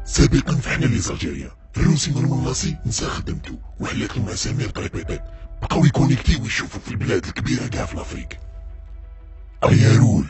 سابقا فحنا لي زالجيريا الروسي من المناصي نسى خدمتو وحلات مع سمير طريبيطيط بقاو يكونيكتيو ويشوفوا في البلاد الكبيرة كاع في لافريك. ايارول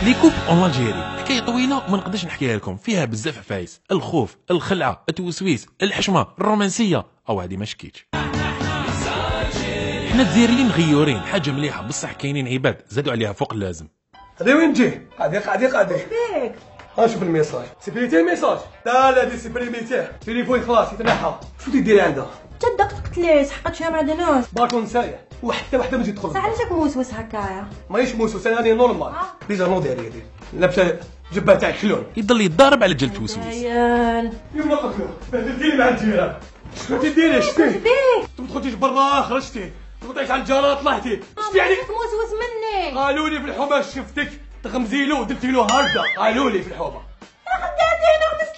لي كوب اون الجيري حكايه طويله وما نقدرش نحكيها لكم، فيها بزاف عفايس، الخوف، الخلعه، التوسويس، الحشمه، الرومانسيه، او هذه ما شكيتش. حنا الجزائريين غيورين، حاجه مليحه بصح كاينين عباد زادوا عليها فوق اللازم. هذا وين تجي؟ قاعدي بيك ها شوف الميساج، سيبريتي الميساج. لا دي سيبريميتيه، تليفون خلاص يتنحى. شو تديري عندها؟ تصدق قلت ليش حقت فيها مع دناس بالكون سايح وحتى وحده ما تجي تدخل. صح علاش موسوس هكايا؟ ماهيش موسوس، انا نورمال. ديجا نوضي هذه لابسه جبه تاع كلون. يضل يتضارب على جلد توسويس. عيال يما قتلو بهدلتيني مع الجيران. شنو تديري شتي؟ بيك ما تخرجيش برا، خرجتي تقطعيش على الجاره طلعتي. شتي عليك؟ موسوس مني قالوا لي في الحومه شفتك تغمزي له ودرتي له هارده، قالوا لي في الحومه. خداتي انا غمست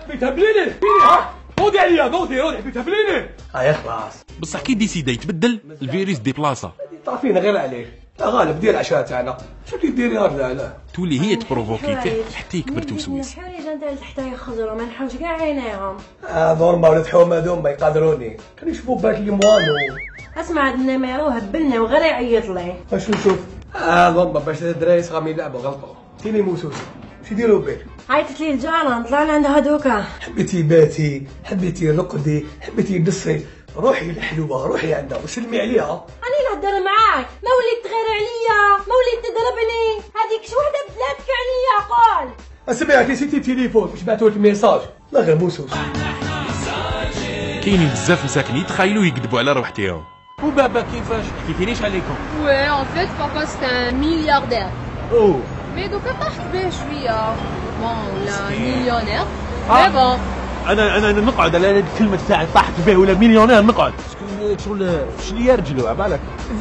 له بتهبليني فيني ها؟ نوضي عليا نوضي بتهبليني. هاي خلاص بصح كي ديسيدا يتبدل الفيروس دي بلاصه، طافينا غير عليه. لا غالب دير العشاء تاعنا. شو تديري لا تولي هي تبروفوكي فيه حتى يكبر توسويس. الحوايج انت حتى يخزروا ما نحوش كاع عينيهم. نورمال ولاد حومه دوم ما يقدروني، كانوا يشوفوا باك لي موانو. اسمع هاد النميرو هبلنا وغير يعيط لي. اش نشوف؟ نورمال باش الدراري صغار يلعبوا غلطوا. تيني موسوس شو يديروا بك؟ عيطت لي الجارة نطلع لعندها هادوكا. حبيتي باتي، حبيتي رقدي، حبيتي قصي، روحي الحلوه روحي عندها وسلمي عليها. راني نهضر معاك، ما وليت تغير عليا، ما وليت تضربني، هذيك شي وحده بلاتك عليا قول. اسمعي نسيتي التليفون باش بعثوا لك ميساج، لا غير موسوس. كاينين بزاف مساكن يتخايلوا يكذبوا على روحتهم. وبابا كيفاش؟ حكيتيليش عليكم؟ Ouais, en fait, papa c'était un milliardaire. اوه Mais donc à part به شوية. Bon, ولا مليونير. Mais bon. انا نقعد على هذه الكلمه تاعي طاحت به ولا مليونير نقعد شغل شنو يرجلوا على بالك.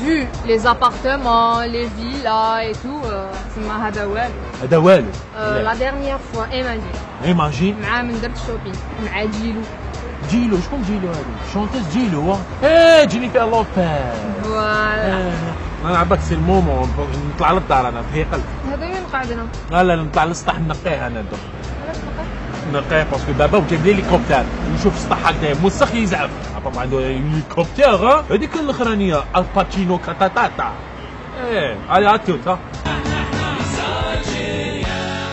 Vu les appartements, les villas et tout, تسمى هذا والو. هذا والو. La dernière fois, ايماجين مع من درت شوبينغ مع جيلو. جيلو شكون جيلو هذه؟ شونتيز جيلو جينيفر لوبيز. فوالا. انا عباك سي المومون نطلع للدار انا ثقل. هذا وين قاعدنا؟ لا نطلع للسطح نقيه انا دوك. نقيه باسكو بابا وجاب لي هليكوبتر نشوف السطح هكذا موسخ يزعف. بابا عنده هليكوبتر هذيك الاخرانيه الباتشينو كاتاتاتا. هاي هاتوت ها.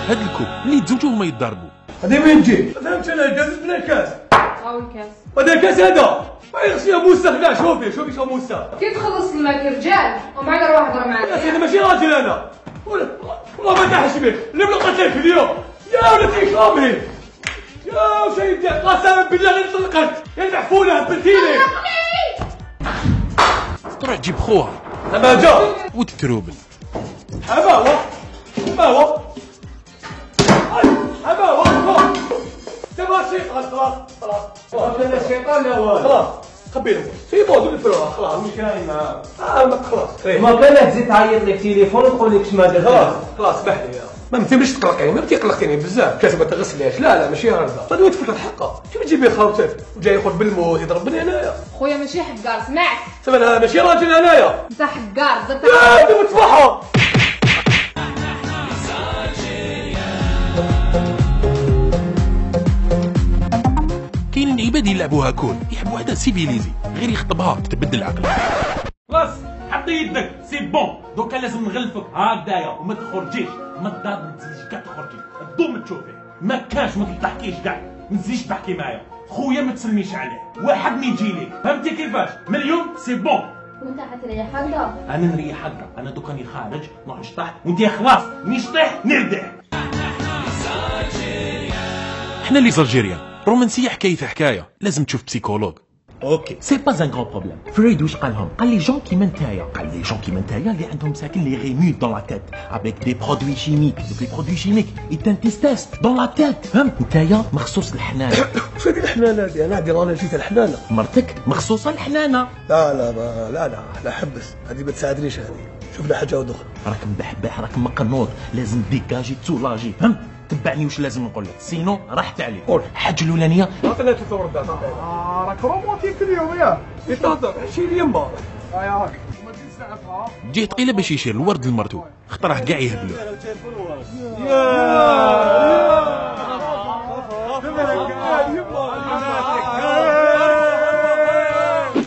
هاد الكوب اللي يتزوجوا وما يتضاربوا. هذه وين تجي؟ فهمت انا جازت بلا كاس. أو الكاس. هذا الكاس هذا ما يغسل موسخ كاع. شوفي شو موسخ. كي تخلص لك رجال ومعك روح هضر معاك. يا سيدي ماشي راجل انا. والله ما تحش بك اللي بلقيت لك اليوم يا ولدي كلامي يا سيدي قسما بالله غير طلقت يا المحفوله هبلتيني. تروح تجيب خوها ما جا وتتروبل. حماوه حماوه حماوه تماشي خلاص انا الشيطان لا والو خلاص خبيهم في بودو الفلوس خلاص مش كاين معاه خلاص ما كان تزيد تعيط لك تليفون وتقول لك شما درت. خلاص اسمح لي ما تمشيش تقلقيني ما قلقتيني بزاف كاتب ما تغسليش لا ماشي هكذا غادي تفوت الحقه شوف تجيبي خاوتك وجاي ياخذ بالموت يضربني هنايا. خويا ماشي حقار سمعت. سمع انا ماشي راجل هنايا انت حقار درت. لا انت مصباحه. كاينين عباد يلعبوها كول يحبوا واحده سيفيليزي غير يخطبها تتبدل العقل. خلاص حطي يدك سي بون دوكا لازم نغلفك هكذايا وما تخرجيش ما تضاد ما تزيدش كاع تخرجي الضو تشوفي ما كاش ما تضحكيش كاع ما تزيدش تحكي معايا خويا ما تسلميش عليه واحد ما يجي لي فهمتي كيفاش من اليوم سي بون. وانت حتريح هكذا. انا نريح هكا انا دوكا راني خارج نروح نشطح وانت خلاص نشطح نردح. حنا اللي زالجيريا رومانسيه حكايه لازم تشوف بسيكولوج. اوكي سي با ان غران بروبليم. فريد واش قال لهم؟ قال لي جون كيما نتايا، قال لي جون كيما نتايا اللي عندهم ساكن لي ريمود دون لا تيت افيك دي برودوي شيميك. دوك لي برودوي شيميك يتنتيستاس دون لا تيت، فهمت؟ نتايا مخصوص الحنانه. واش هذه الحنانه هذه؟ انا عندي راني جيت الحنانه. مرتك مخصوصه الحنانه. لا لا لا لا لا, لا حبس، هذه ما تساعدنيش هذه. شوف لنا حاجه اخرى. راك مبحبح، راك مقنوط، لازم ديكاجي تسولاجي، فهمت؟ تبعني واش لازم نقول لك، سينو راحت عليك. قول. الحاجه الاولانيه عطينا تصور الدار. راك رومانتيك اليوم يا يتهضر شي لي امبارح. هاك ما تزيدش نعرفها. جيه ثقيله باش يشير الورد لمرتو، خطراه كاع يهبلوه.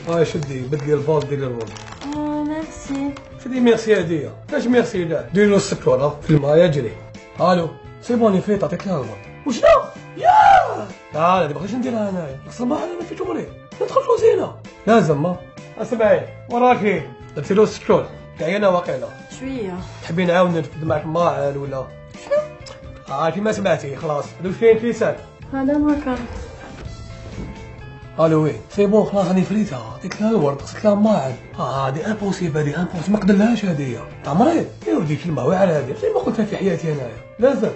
هاي شدي بدلي الفاز ديري الورد. ميرسي. شدي ميرسي هديه. ليش ميرسي لا؟ ديري له السكر في الماء يجري. الو سي بوني فيت عطيت لها الورد. وشنو؟ يا تعال هذه بغيتش نديرها انايا، اصلا ما انا في جمهوري ندخل وزينه لازم. ما اسمعي وراكي درتي له السكر تعينا واقيلا شويه. تحبي نعاود نرفد معك ماعل ولا شنو؟ كيما سمعتي خلاص هذوك كاين كيسان. هذا ما كان. الو وي سي بون خلاص راني فريتها، عطيت لها الورد خصك لها ماعل. هادي امبوسيبل، هادي امبوسيبل ما نقدرلهاش هادي. عمري يا ولدي كلمه واعره هادي، زي ما قلتها في حياتي انايا لازم.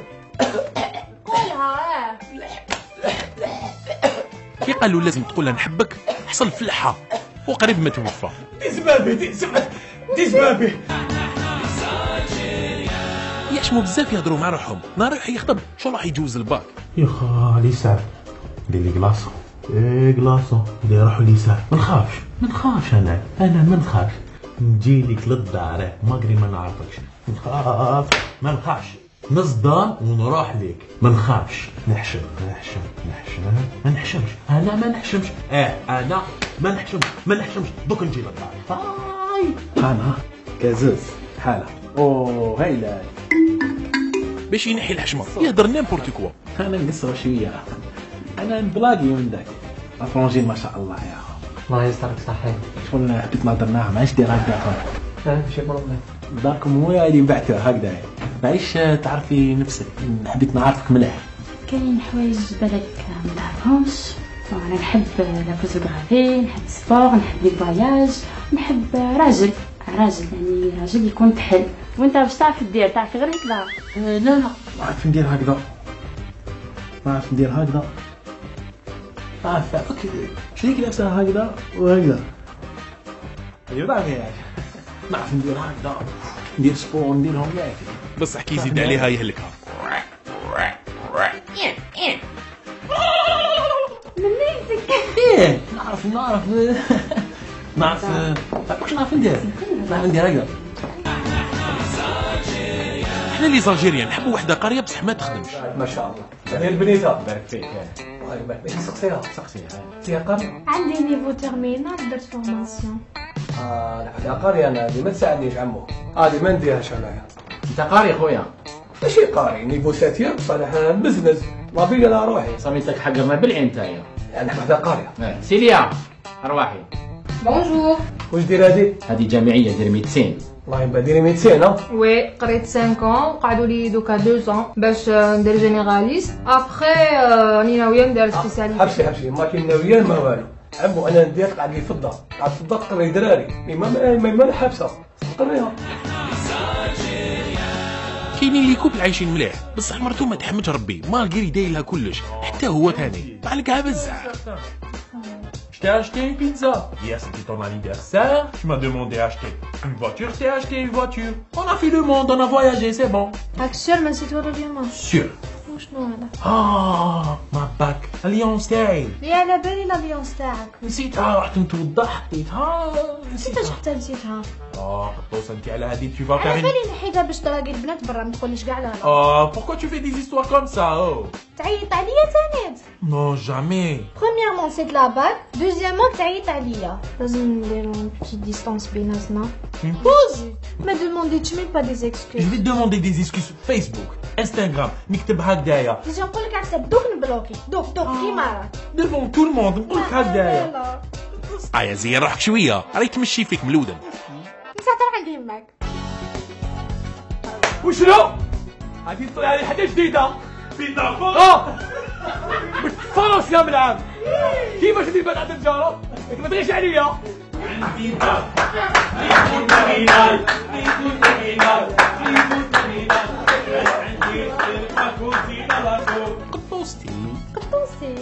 قولها. كي قالوا لازم تقولها نحبك حصل فلحها وقريب ما توفى. ديز بابي ديز بابي. يعشموا بزاف يهضروا مع روحهم، نهار يروح يخطب شو راح يجوز الباك. يا خالي سعد دير لي كلاصه. ايه كلاصه اللي يروحوا لي سعد. ما نخافش انا ما نخافش. نجيلك للدار ماغري ما نعرفكش. ما نخافش نصدر ونروح ليك. ما نخافش. نحشم ما نحشمش. انا ما نحشمش. انا ما نحشمش دوك نجي للدار. انا كازوز حاله. اوه هايله. باش ينحي الحشمه يهضر نيمبورت كوا. انا نقصر شويه، انا نبلاقي من داك افرونجين ما شاء الله يا اخو. الله يسترك صحيح. شكون حبيت نهضر معاه ماعيش دير هكذا. شي بروبليم داركم هو اللي بعته هكذا. معيش تعرفي نفسك، حبيت نعرفك مليح. كاين حوايج بالك ما نعرفهمش. انا نحب لا فوتوغرافي، نحب السبور، نحب لي فواياج، نحب راجل يعني راجل يكون تحل. وانت واش تعرف دير؟ تعرف غير هكذا؟ لا ما عرفت ندير هكذا. اوكي شريك لابسه هكذا وهكذا. ايوا نعرف ندير هكذا، ندير سبور نديرهم ياك. بصح كي يزيد عليها يهلكها. ايه نعرف واش نعرف ندير هكذا. احنا لي زالجيريان نحبوا وحده قاريه بصح ما تخدمش. ما شاء الله هي البنيته بارك فيك. الله يبارك فيك. سقسيها سي قاري. عندي نيفو تيرمينال درت فورماسيون. لا قاري انا هذه ما تساعدنيش عمو، هذه ما نديرهاش انايا. انت قاري خويا؟ ماشي قاري نيفو ساتير بصح انا مزمز ما بيا انا روحي. صميتك حقرنا بالعين نتايا. يعني وحده قاريه. سيليا ارواحي. بونجور. واش دير هذه جامعيه دير ميدسين. الله يبارك ديري ميدسين. وي قريت 5 ans وقعدوا لي دوكا 2 ans باش ندير جينيراليست. ابخي راني ناويه ندير سبيسياليتي. حبسي ما كاين ناويه ما والو. عمو انا ندير قاعد لي فضه، قاعد فضه قري دراري ما حابسه قريها. كاينين لي كوبل عايشين مليح بصح مرتو ما تحمدش ربي مالغيري داير لها كلش، حتى هو ثاني معلقها بزاف. Je t'ai acheté une pizza. Hier c'était ton anniversaire. Tu m'as demandé d'acheter une voiture. Je t'ai acheté une voiture. On a fait le monde, on a voyagé, c'est bon. هاك الشهر ما نسيت ولا اليوم. Sûr. وشنو هذا؟ ما باك اليونس تاعي. لي على بالي لافيونس تاعك. نسيتها رحت نتوضا حطيتها. كيفاش حتى نسيتها؟ خطوسه انت على هذه tu vas على faire une. بالي نحيدها باش تراقي البنات برا ما تقوليش كاع لا. Pourquoi tu fais des histoires comme ça? Oh. تعيط عليا تانيت. Non jamais. Premièrement c'est la bague, deuxièmement تعيط عليا. لازم نديرو une petite distance بيناتنا. Pause. ما demandez même pas des Je excuses. vais te demander des excuses sur Facebook, Instagram, نكتب هكذايا. تيجي نقول لك عسى دوك نبلوكي دوك كيما راك. Devant tout le monde نقول لك هكذايا. يا زين روحك شويه راهي تمشي فيك ملودن. نسات راه عندي يماك. وشنو؟ غادي تطلع لي حاجه جديده. بالنافوره. بالفرس يا ملعب. كيفاش ندير بعد عند الجاره؟ ما تغيرش عليا. عندي دار ريفو ترمينال ريفو ترمينال ريفو ترمينال عندي الكوزي لاكو قطوستي قطوسي.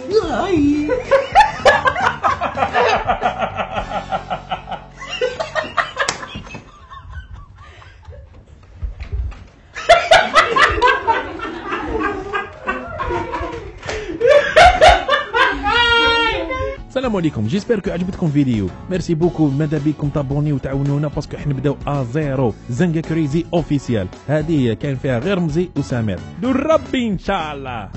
السلام عليكم، جيسبر كو عجبتكم فيديو. ميرسي بوكو، ماذا بيكم تابوني وتعاونونا باسكو حنا نبداو ازيرو. زنقة كريزي اوفيسيال، هذه كان فيها غير رمزي وسامر. دور ربي ان شاء الله.